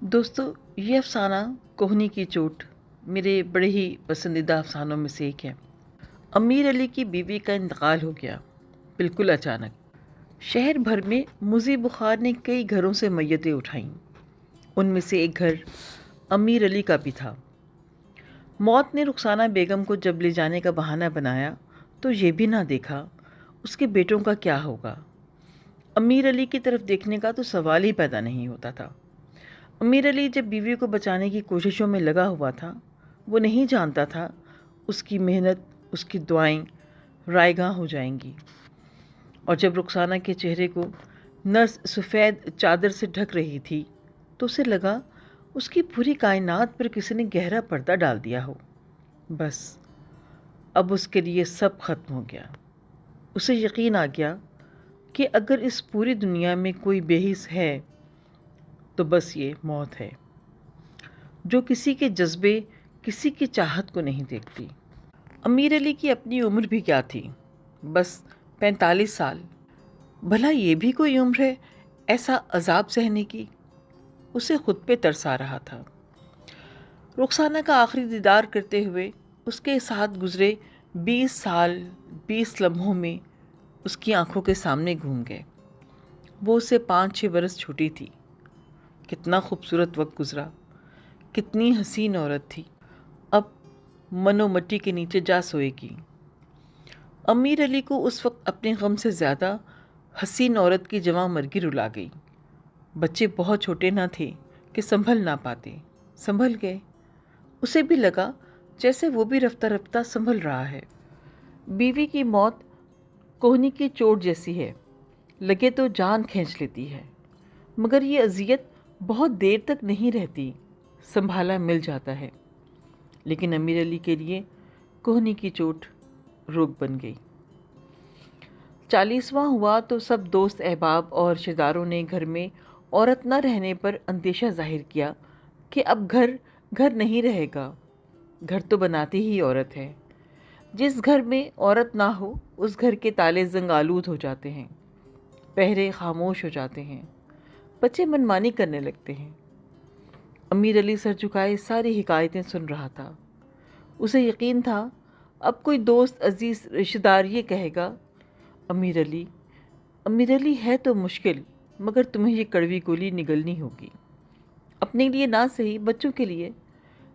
दोस्तों, ये अफ़साना कोहनी की चोट मेरे बड़े ही पसंदीदा अफ़सानों में से एक है। अमीर अली की बीवी का इंतकाल हो गया, बिल्कुल अचानक। शहर भर में मुज़ी बुखार ने कई घरों से मैयतें उठाईं। उनमें से एक घर अमीर अली का भी था। मौत ने रुखसाना बेगम को जब ले जाने का बहाना बनाया तो ये भी ना देखा उसके बेटों का क्या होगा। अमीर अली की तरफ देखने का तो सवाल ही पैदा नहीं होता था। अमीर अली जब बीवी को बचाने की कोशिशों में लगा हुआ था, वो नहीं जानता था उसकी मेहनत, उसकी दुआएं रायगां हो जाएंगी। और जब रुखसाना के चेहरे को नर्स सफ़ेद चादर से ढक रही थी तो उसे लगा उसकी पूरी कायनात पर किसी ने गहरा पर्दा डाल दिया हो। बस अब उसके लिए सब खत्म हो गया। उसे यकीन आ गया कि अगर इस पूरी दुनिया में कोई बेहिस है तो बस ये मौत है, जो किसी के जज्बे, किसी की चाहत को नहीं देखती। अमीर अली की अपनी उम्र भी क्या थी, बस 45 साल। भला ये भी कोई उम्र है ऐसा अजाब सहने की? उसे खुद पे तरस आ रहा था। रुखसाना का आखिरी दीदार करते हुए उसके साथ गुजरे 20 साल 20 लम्हों में उसकी आंखों के सामने घूम गए। वो उससे 5-6 बरस छोटी थी। कितना खूबसूरत वक्त गुजरा, कितनी हसीन औरत थी। अब मनो मट्टी के नीचे जा सोएगी। अमीर अली को उस वक्त अपने गम से ज़्यादा हसीन औरत की जवां मर्गी रुला गई। बच्चे बहुत छोटे ना थे कि संभल ना पाते, संभल गए। उसे भी लगा जैसे वो भी रफ्ता रफ्ता संभल रहा है। बीवी की मौत कोहनी की चोट जैसी है, लगे तो जान खींच लेती है, मगर ये अजियत बहुत देर तक नहीं रहती, संभाला मिल जाता है। लेकिन अमीर अली के लिए कोहनी की चोट रोग बन गई। 40वां हुआ तो सब दोस्त अहबाब और रिश्तेदारों ने घर में औरत न रहने पर अंदेशा जाहिर किया कि अब घर घर नहीं रहेगा। घर तो बनाती ही औरत है। जिस घर में औरत ना हो उस घर के ताले जंग आलूद हो जाते हैं, पहरे खामोश हो जाते हैं, बच्चे मनमानी करने लगते हैं। अमीर अली सर झुकाए सारी हिकायतें सुन रहा था। उसे यकीन था अब कोई दोस्त, अजीज, रिश्तेदार ये कहेगा, अमीर अली अमीर अली है तो मुश्किल, मगर तुम्हें ये कड़वी गोली निगलनी होगी। अपने लिए ना सही, बच्चों के लिए,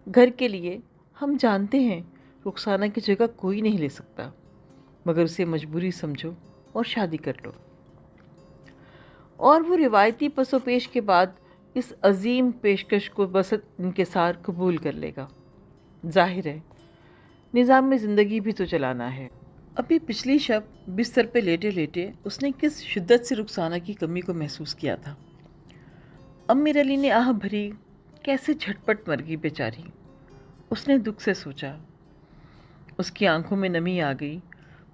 घर के लिए। हम जानते हैं रुखसाना की जगह कोई नहीं ले सकता, मगर उसे मजबूरी समझो और शादी कर लो। और वो रिवायती पसोपेश के बाद इस अजीम पेशकश को बस इनकिसार कबूल कर लेगा। जाहिर है निज़ाम में ज़िंदगी भी तो चलाना है। अभी पिछली शब बिस्तर पे लेटे लेटे उसने किस शिद्दत से रुखसाना की कमी को महसूस किया था। अमीर अली ने आह भरी, कैसे झटपट मर गई बेचारी। उसने दुख से सोचा। उसकी आंखों में नमी आ गई।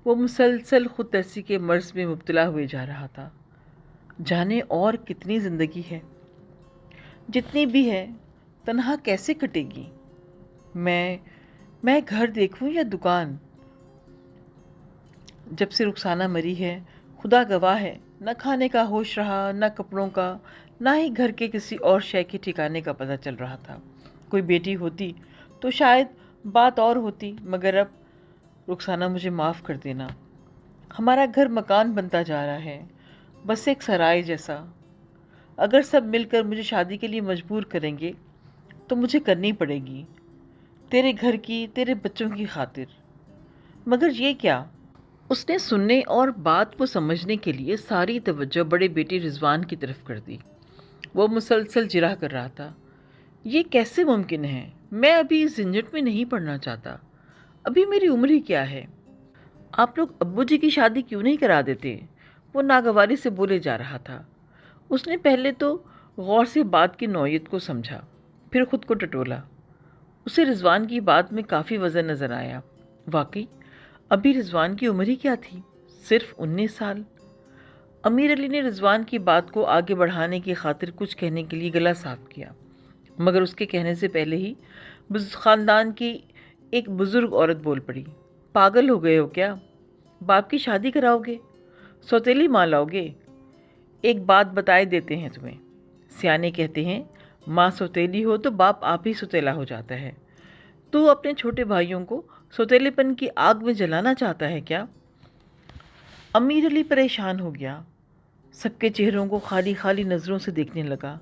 वो मुसलसल खुद तरसी के मर्ज में मुब्तला हुए जा रहा था। जाने और कितनी ज़िंदगी है, जितनी भी है तन्हा कैसे कटेगी। मैं घर देखूं या दुकान? जब से रुखसाना मरी है, खुदा गवाह है, न खाने का होश रहा, न कपड़ों का, ना ही घर के किसी और शय के ठिकाने का पता चल रहा था। कोई बेटी होती तो शायद बात और होती, मगर अब रुखसाना मुझे माफ़ कर देना। हमारा घर मकान बनता जा रहा है, बस एक सराय जैसा। अगर सब मिलकर मुझे शादी के लिए मजबूर करेंगे तो मुझे करनी पड़ेगी, तेरे घर की, तेरे बच्चों की खातिर। मगर ये क्या? उसने सुनने और बात को समझने के लिए सारी तवज्जो बड़े बेटे रिजवान की तरफ कर दी। वो मुसलसल जिरा कर रहा था। ये कैसे मुमकिन है? मैं अभी इस झंझट में नहीं पड़ना चाहता। अभी मेरी उम्र ही क्या है? आप लोग अब्बू जी की शादी क्यों नहीं करा देते? वो नागवारी से बोले जा रहा था। उसने पहले तो गौर से बात की नौयत को समझा, फिर खुद को टटोला। उसे रिजवान की बात में काफ़ी वज़न नज़र आया। वाकई अभी रिजवान की उम्र ही क्या थी, सिर्फ 19 साल। अमीर अली ने रिजवान की बात को आगे बढ़ाने की खातिर कुछ कहने के लिए गला साफ किया, मगर उसके कहने से पहले ही ख़ानदान की एक बुज़ुर्ग औरत बोल पड़ी। पागल हो गए हो क्या? बाप की शादी कराओगे? सौतेली माँ लाओगे? एक बात बताए देते हैं तुम्हें, सियाने कहते हैं माँ सौतेली हो तो बाप आप ही सौतेला हो जाता है। तू अपने छोटे भाइयों को सौतेलेपन की आग में जलाना चाहता है क्या? अमीर अली परेशान हो गया। सबके चेहरों को खाली खाली नज़रों से देखने लगा।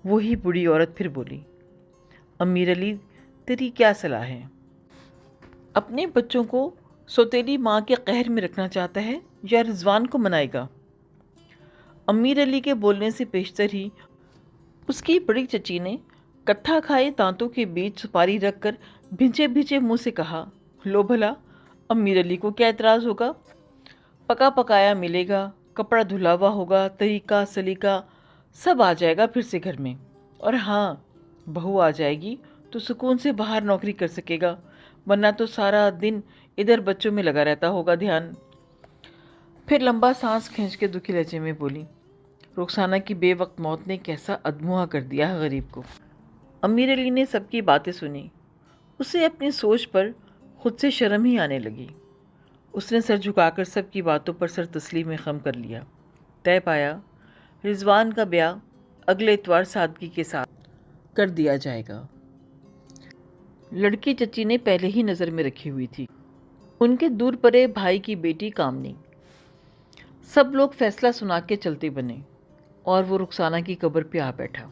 वही बूढ़ी औरत फिर बोली, अमीर अली, तेरी क्या सलाह है? अपने बच्चों को सौतेली माँ के कहर में रखना चाहता है या रिजवान को मनाएगा? अमीर अली के बोलने से पेशतर ही उसकी बड़ी चची ने कट्ठा खाए दांतों के बीच सुपारी रखकर भिंचे भिंचे मुंह से कहा, लो भला, अमीर अली को क्या एतराज़ होगा? पका पकाया मिलेगा, कपड़ा धुला हुआ होगा, तरीका सलीका सब आ जाएगा फिर से घर में। और हाँ, बहू आ जाएगी तो सुकून से बाहर नौकरी कर सकेगा, वरना तो सारा दिन इधर बच्चों में लगा रहता होगा ध्यान। फिर लंबा सांस खींच के दुखी लहजे में बोली, रुखसाना की बेवक्त मौत ने कैसा अधमुआ कर दिया है गरीब को। अमीर अली ने सबकी बातें सुनी। उसे अपनी सोच पर खुद से शर्म ही आने लगी। उसने सर झुकाकर सबकी बातों पर सर तस्लीम में खम कर लिया। तय पाया, रिजवान का ब्याह अगले इतवार सादगी के साथ कर दिया जाएगा। लड़की चची ने पहले ही नज़र में रखी हुई थी, उनके दूर परे भाई की बेटी कामनी। सब लोग फैसला सुना के चलते बने और वो रुखसाना की कब्र पे आ बैठा,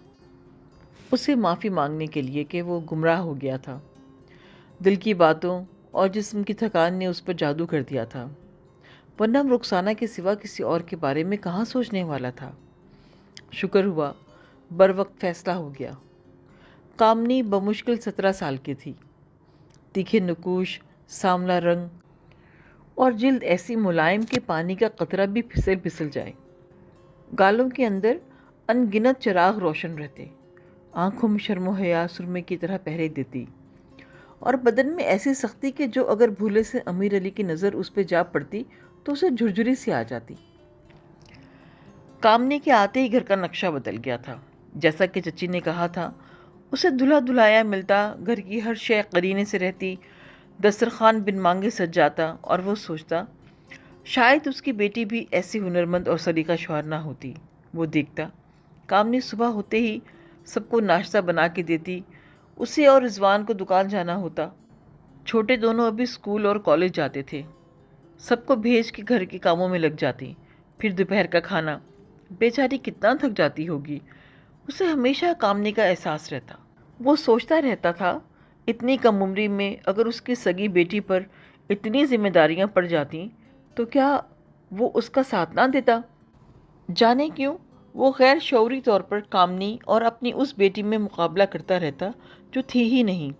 उसे माफ़ी मांगने के लिए कि वो गुमराह हो गया था। दिल की बातों और जिस्म की थकान ने उस पर जादू कर दिया था, वरना रुखसाना के सिवा किसी और के बारे में कहाँ सोचने वाला था। शुक्र हुआ बर वक्त फैसला हो गया। कामनी बमुश्किल 17 साल की थी। तीखे नकूश, सांवला रंग और जिल्द ऐसी मुलायम कि पानी का कतरा भी फिसल फिसल जाए। गालों के अंदर अनगिनत चिराग रोशन रहते, आंखों में शर्मो हया सुरमे की तरह पहरे देती, और बदन में ऐसी सख्ती कि जो अगर भूले से अमीर अली की नज़र उस पर जा पड़ती तो उसे झुरझुरी सी आ जाती। कामनी के आते ही घर का नक्शा बदल गया था। जैसा कि चची ने कहा था, उसे धुला धुलाया मिलता, घर की हर शय करीने से रहती, दस्तरखान बिन मांगे सज जाता, और वो सोचता शायद उसकी बेटी भी ऐसी हुनरमंद और सलीका शुमार ना होती। वो देखता कामनी सुबह होते ही सबको नाश्ता बना के देती, उसे और रिजवान को दुकान जाना होता। छोटे दोनों अभी स्कूल और कॉलेज जाते थे। सबको भेज के घर के कामों में लग जाती। फिर दोपहर का खाना, बेचारी कितना थक जाती होगी। उसे हमेशा कामनी का एहसास रहता। वो सोचता रहता था, इतनी कम उम्री में अगर उसकी सगी बेटी पर इतनी जिम्मेदारियां पड़ जाती तो क्या वो उसका साथ ना देता? जाने क्यों वो गैर शऊरी तौर पर कामनी और अपनी उस बेटी में मुकाबला करता रहता जो थी ही नहीं।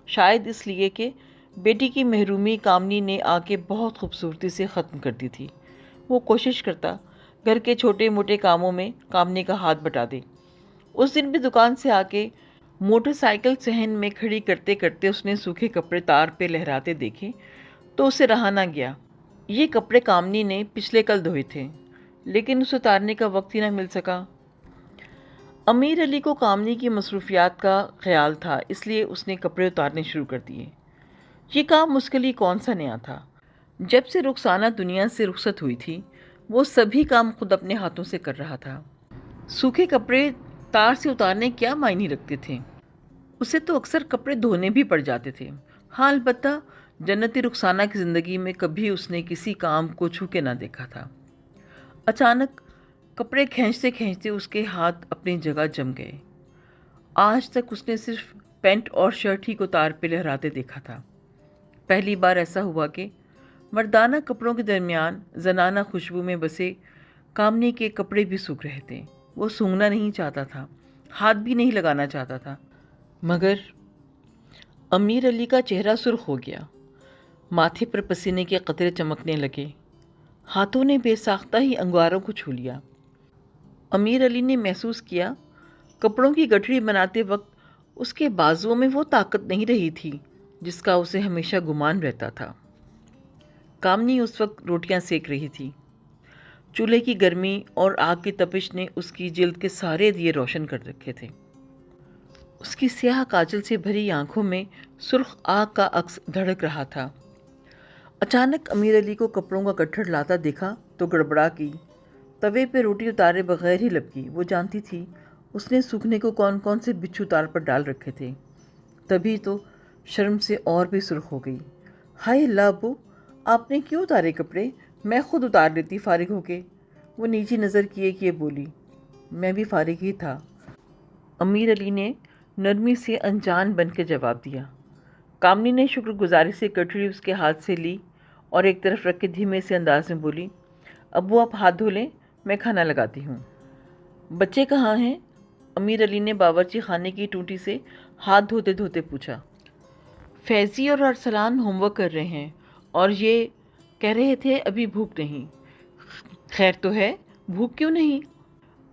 शायद इसलिए कि बेटी की महरूमी कामनी ने आके बहुत खूबसूरती से ख़त्म कर दी थी। वो कोशिश करता घर के छोटे मोटे कामों में कामनी का हाथ बटा दे। उस दिन भी दुकान से आके मोटरसाइकिल सहन में खड़ी करते करते उसने सूखे कपड़े तार पे लहराते देखे तो उसे रहा ना गया। ये कपड़े कामनी ने पिछले कल धोए थे, लेकिन उसे उतारने का वक्त ही ना मिल सका। अमीर अली को कामनी की मसरूफियात का ख्याल था, इसलिए उसने कपड़े उतारने शुरू कर दिए। ये काम मुश्किल ही कौन सा नया था। जब से रुखसाना दुनिया से रुखसत हुई थी, वो सभी काम खुद अपने हाथों से कर रहा था। सूखे कपड़े तार से उतारने क्या मायने रखते थे? उसे तो अक्सर कपड़े धोने भी पड़ जाते थे। हाँ, अलबत्ता जन्नती रुखसाना की ज़िंदगी में कभी उसने किसी काम को छू के ना देखा था। अचानक कपड़े खींचते खींचते उसके हाथ अपनी जगह जम गए। आज तक उसने सिर्फ पैंट और शर्ट ही को तार पे लहराते देखा था। पहली बार ऐसा हुआ कि मर्दाना कपड़ों के दरमियान जनाना खुशबू में बसे कामनी के कपड़े भी सूख रहे थे। वो सूंघना नहीं चाहता था, हाथ भी नहीं लगाना चाहता था, मगर अमीर अली का चेहरा सुर्ख हो गया। माथे पर पसीने के कतरे चमकने लगे। हाथों ने बेसाख्ता ही अंगारों को छू लिया। अमीर अली ने महसूस किया कपड़ों की गठरी बनाते वक्त उसके बाजुओं में वो ताकत नहीं रही थी जिसका उसे हमेशा गुमान रहता था। कामनी उस वक्त रोटियां सेक रही थी। चूल्हे की गर्मी और आग की तपिश ने उसकी जिल्द के सारे दिए रोशन कर रखे थे। उसकी स्याह काजल से भरी आंखों में सुर्ख आग का अक्स धड़क रहा था। अचानक अमीर अली को कपड़ों का गट्ठर लाता देखा तो गड़बड़ा की। तवे पे रोटी उतारे बगैर ही लपकी। वो जानती थी اس نے सूखने को कौन कौन से बिच्छू तार पर डाल रखे थे। तभी तो शर्म से और भी सुर्ख हो गई। हाय अल्लाह अब्बू, आपने क्यों उतारे कपड़े? मैं खुद उतार लेती फारिग होके। वो नीची नज़र किए बोली, मैं भी फारिग ही था। अमीर अली ने नरमी से अनजान बन के जवाब दिया। कामनी ने शुक्रगुजारी से कटोरी उसके हाथ से ली और एक तरफ रख के धीमे से अंदाज में बोली, अब्बू आप हाथ धो लें, मैं खाना लगाती हूँ। बच्चे कहाँ हैं? अमीर अली ने बावर्ची खाने की टूटी से हाथ धोते धोते पूछा। फैज़ी और अरसलान होमवर्क कर रहे हैं और ये कह रहे थे अभी भूख नहीं। खैर तो है, भूख क्यों नहीं?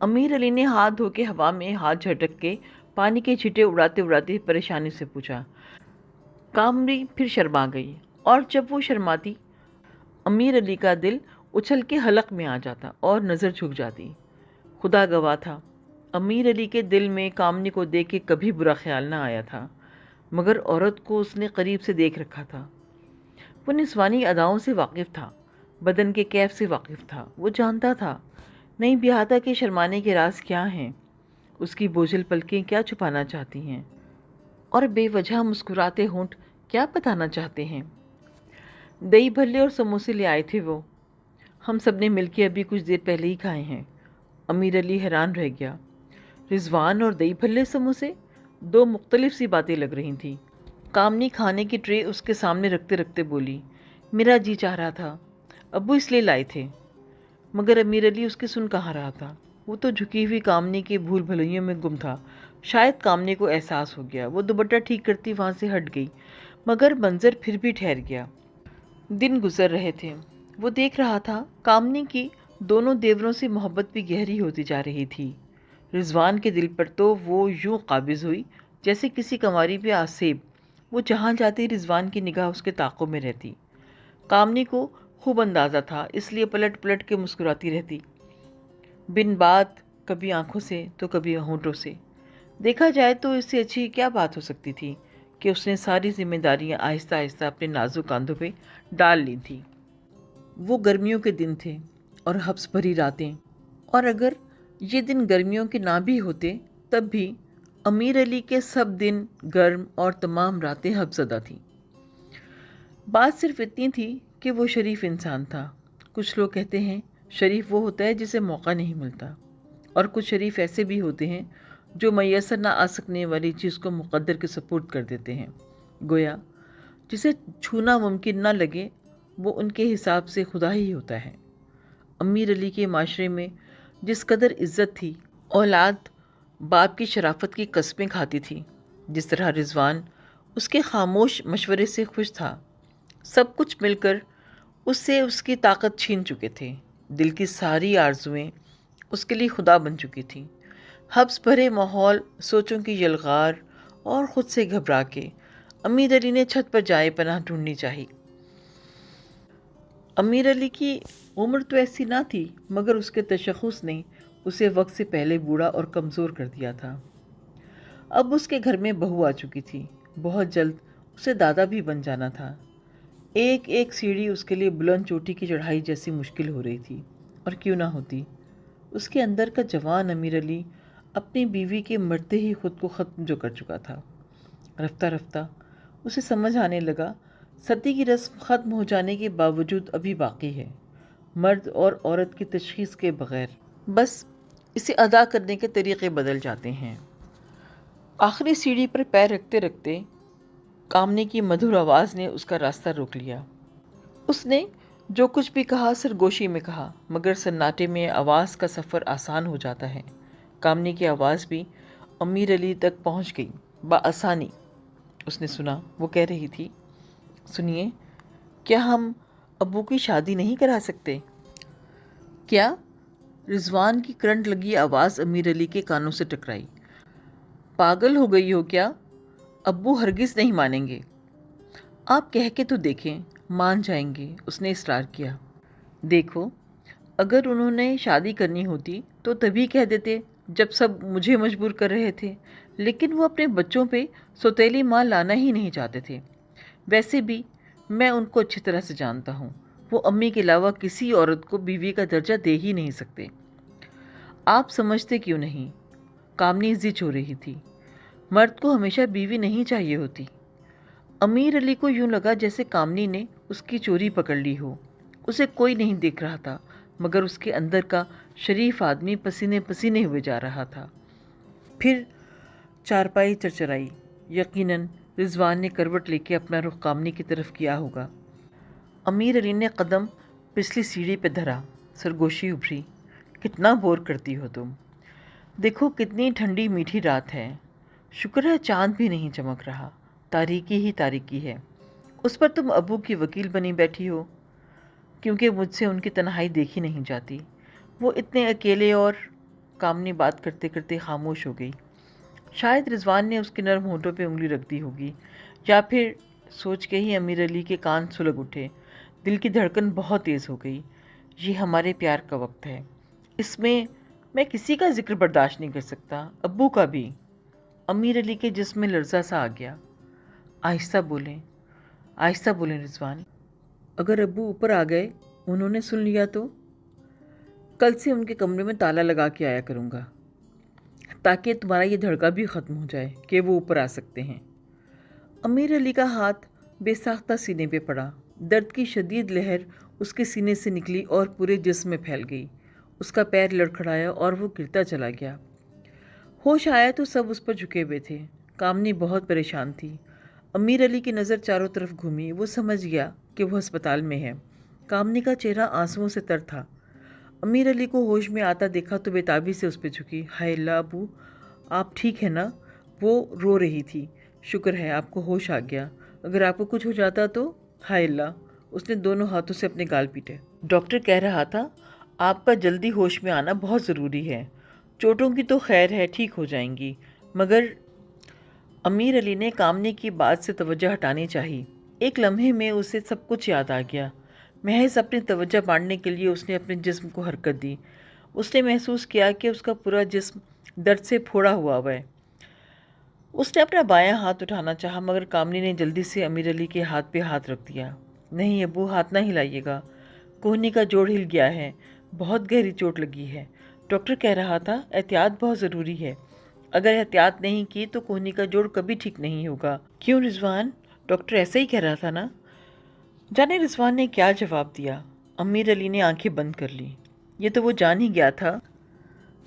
अमीर अली ने हाथ धो के हवा में हाथ झटक के पानी के छींटे उड़ाते उड़ाते परेशानी से पूछा। कामरी फिर शर्मा गई और जब वो शर्माती अमीर अली का दिल उछल के हलक में आ जाता और नज़र झुक जाती। खुदा गवाह था, अमीर अली के दिल में कामनी को देख के कभी बुरा ख्याल ना आया था, मगर औरत को उसने करीब से देख रखा था। वो निस्वानी अदाओं से वाकिफ़ था, बदन के कैफ से वाकिफ़ था। वो जानता था नई ब्याहता के शर्माने के राज क्या हैं, उसकी बोझल पलकें क्या छुपाना चाहती हैं और बेवजह मुस्कुराते होंठ क्या बताना चाहते हैं। दही भल्ले और समोसे ले आए थे वो, हम सब ने मिलकर अभी कुछ देर पहले ही खाए हैं। अमीर अली हैरान रह गया। रिजवान और दही भल्ले समोसे, दो मुख्तलिफ सी बातें लग रही थीं। कामनी खाने की ट्रे उसके सामने रखते रखते बोली, मेरा जी चाह रहा था, अब्बू इसलिए लाए थे। मगर अमीर अली उसकी सुन कहाँ रहा था। वो तो झुकी हुई कामनी के भूल भुलैयों में गुम था। शायद कामनी को एहसास हो गया। वो दुपट्टा ठीक करती वहाँ से हट गई, मगर मंजर फिर भी ठहर गया। दिन गुजर रहे थे। वो देख रहा था कामनी की दोनों देवरों से मोहब्बत भी गहरी होती जा रही थी। रिजवान के दिल पर तो वो यूं काबिज हुई जैसे किसी कंवारी पे आसेब। वो जहाँ जाती रिजवान की निगाह उसके ताक़ुब में रहती। कामनी को खूब अंदाज़ा था, इसलिए पलट पलट के मुस्कुराती रहती, बिन बात, कभी आंखों से तो कभी होंठों से। देखा जाए तो इससे अच्छी क्या बात हो सकती थी कि उसने सारी जिम्मेदारियां आहिस्ता आहिस्ता अपने नाजुक कांधों पे डाल ली थी। वो गर्मियों के दिन थे और हब्स भरी रातें, और अगर ये दिन गर्मियों के ना भी होते तब भी अमीर अली के सब दिन गर्म और तमाम रातें हब्सदा थीं। बात सिर्फ इतनी थी कि वो शरीफ इंसान था। कुछ लोग कहते हैं शरीफ वो होता है जिसे मौका नहीं मिलता, और कुछ शरीफ ऐसे भी होते हैं जो मैसर ना आ सकने वाली चीज़ को मुक़द्दर के सपुर्द कर देते हैं। गोया जिसे छूना मुमकिन ना लगे वो उनके हिसाब से खुदा ही होता है। अमीर अली के माशरे में जिस कदर इज़्ज़त थी, औलाद बाप की शराफत की कस्में खाती थी, जिस तरह रिजवान उसके खामोश मशवरे से खुश था, सब कुछ मिलकर उससे उसकी ताकत छीन चुके थे। दिल की सारी आरजुएं उसके लिए खुदा बन चुकी थीं। हब्स भरे माहौल, सोचों की यलगार और ख़ुद से घबरा के अमीर अली ने छत पर जाए पनाह ढूंढनी चाहिए। अमीर अली की उम्र तो ऐसी ना थी, मगर उसके तशख़्ख़ुस ने उसे वक्त से पहले बूढ़ा और कमज़ोर कर दिया था। अब उसके घर में बहू आ चुकी थी। बहुत जल्द उसे दादा भी बन जाना था। एक एक सीढ़ी उसके लिए बुलंद चोटी की चढ़ाई जैसी मुश्किल हो रही थी। और क्यों ना होती। उसके अंदर का जवान अमीर अली अपनी बीवी के मरते ही खुद को ख़त्म जो कर चुका था। रफ्ता रफ्ता उसे समझ आने लगा, सती की रस्म ख़त्म हो जाने के बावजूद अभी बाकी है, मर्द और औरत की तशख़ीस के बग़ैर। बस इसे अदा करने के तरीक़े बदल जाते हैं। आखिरी सीढ़ी पर पैर रखते रखते कामनी की मधुर आवाज़ ने उसका रास्ता रोक लिया। उसने जो कुछ भी कहा सरगोशी में कहा, मगर सन्नाटे में आवाज़ का सफ़र आसान हो जाता है। कामनी की आवाज़ भी अमीर अली तक पहुंच गई बआसानी। उसने सुना वो कह रही थी, सुनिए, क्या हम अब्बू की शादी नहीं करा सकते? क्या? रिजवान की करंट लगी आवाज़ अमीर अली के कानों से टकराई। पागल हो गई हो क्या? अब्बू हरगिज़ नहीं मानेंगे। आप कह के तो देखें, मान जाएंगे, उसने इसरार किया। देखो, अगर उन्होंने शादी करनी होती तो तभी कह देते जब सब मुझे मजबूर कर रहे थे, लेकिन वो अपने बच्चों पे सौतेली माँ लाना ही नहीं चाहते थे। वैसे भी मैं उनको अच्छी तरह से जानता हूँ, वो अम्मी के अलावा किसी औरत को बीवी का दर्जा दे ही नहीं सकते। आप समझते क्यों नहीं? कामनी जिद हो रही थी। मर्द को हमेशा बीवी नहीं चाहिए होती। अमीर अली को यूं लगा जैसे कामनी ने उसकी चोरी पकड़ ली हो। उसे कोई नहीं देख रहा था, मगर उसके अंदर का शरीफ आदमी पसीने पसीने हुए जा रहा था। फिर चारपाई चरचराई। यकीनन रिजवान ने करवट लेके अपना रुख कामनी की तरफ किया होगा। अमीर अली ने कदम पिछली सीढ़ी पे धरा। सरगोशी उभरी। कितना बोर करती हो तुम। देखो कितनी ठंडी मीठी रात है। शुक्र है चांद भी नहीं चमक रहा, तारीकी ही तारीकी है। उस पर तुम अबू की वकील बनी बैठी हो, क्योंकि मुझसे उनकी तन्हाई देखी नहीं जाती। वो इतने अकेले। और कामनी बात करते करते खामोश हो गई। शायद रिजवान ने उसके नर्म होठों पे उंगली रख दी होगी, या फिर सोच के ही अमीर अली के कान सुलग उठे। दिल की धड़कन बहुत तेज़ हो गई। ये हमारे प्यार का वक्त है, इसमें मैं किसी का जिक्र बर्दाश्त नहीं कर सकता, अब्बू का भी। अमीर अली के जिस्म में लर्जा सा आ गया। आहिस्ता बोलें, आहिस्ता बोलें रिजवान। अगर अब्बू ऊपर आ गए, उन्होंने सुन लिया तो? कल से उनके कमरे में ताला लगा के आया करूँगा, ताकि तुम्हारा ये धड़का भी ख़त्म हो जाए कि वो ऊपर आ सकते हैं। अमीर अली का हाथ बेसाख्ता सीने पे पड़ा। दर्द की शदीद लहर उसके सीने से निकली और पूरे जिस्म में फैल गई। उसका पैर लड़खड़ाया और वो गिरता चला गया। होश आया तो सब उस पर झुके हुए थे। कामनी बहुत परेशान थी। अमीर अली की नज़र चारों तरफ घूमी। वो समझ गया कि वो अस्पताल में है। कामनी का चेहरा आंसुओं से तर था। अमीर अली को होश में आता देखा तो बेताबी से उस पर झुकी। हाय अल्लाह, अबू आप ठीक है ना? वो रो रही थी। शुक्र है आपको होश आ गया, अगर आपको कुछ हो जाता तो। हाय अल्लाह। उसने दोनों हाथों से अपने गाल पीटे। डॉक्टर कह रहा था आपका जल्दी होश में आना बहुत ज़रूरी है। चोटों की तो खैर है, ठीक हो जाएंगी, मगर अमीर अली ने कामनी की बात से तवज्जो हटानी चाहिए। एक लम्हे में उसे सब कुछ याद आ गया। महज अपनी तवज्जो बांटने के लिए उसने अपने जिस्म को हरकत दी। उसने महसूस किया कि उसका पूरा जिस्म दर्द से फोड़ा हुआ है। उसने अपना बायां हाथ उठाना चाहा, मगर कामनी ने जल्दी से अमीर अली के हाथ पे हाथ रख दिया। नहीं अबू, हाथ ना हिलाइएगा। कोहनी का जोड़ हिल गया है, बहुत गहरी चोट लगी है। डॉक्टर कह रहा था एहतियात बहुत ज़रूरी है। अगर एहतियात नहीं की तो कोहनी का जोड़ कभी ठीक नहीं होगा। क्यों रिजवान? डॉक्टर ऐसा ही कह रहा था ना? जाने रिजवान ने क्या जवाब दिया। अमीर अली ने आंखें बंद कर ली। ये तो वो जान ही गया था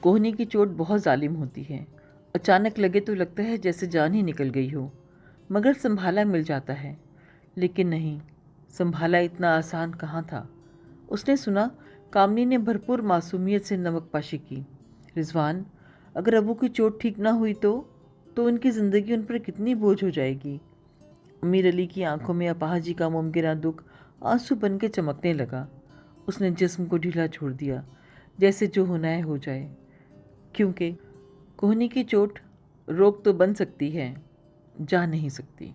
कोहनी की चोट बहुत जालिम होती है। अचानक लगे तो लगता है जैसे जान ही निकल गई हो, मगर संभाला मिल जाता है। लेकिन नहीं, संभाला इतना आसान कहाँ था। उसने सुना कामनी ने भरपूर मासूमियत से नमकपाशी की। रिजवान, अगर अबू की चोट ठीक ना हुई तो उनकी ज़िंदगी उन पर कितनी बोझ हो जाएगी। अमीर अली की आंखों में अपाहजी का मुमकिन दुख आंसू बन के चमकने लगा। उसने जिस्म को ढीला छोड़ दिया, जैसे जो होना है हो जाए, क्योंकि कोहनी की चोट रोक तो बन सकती है, जा नहीं सकती।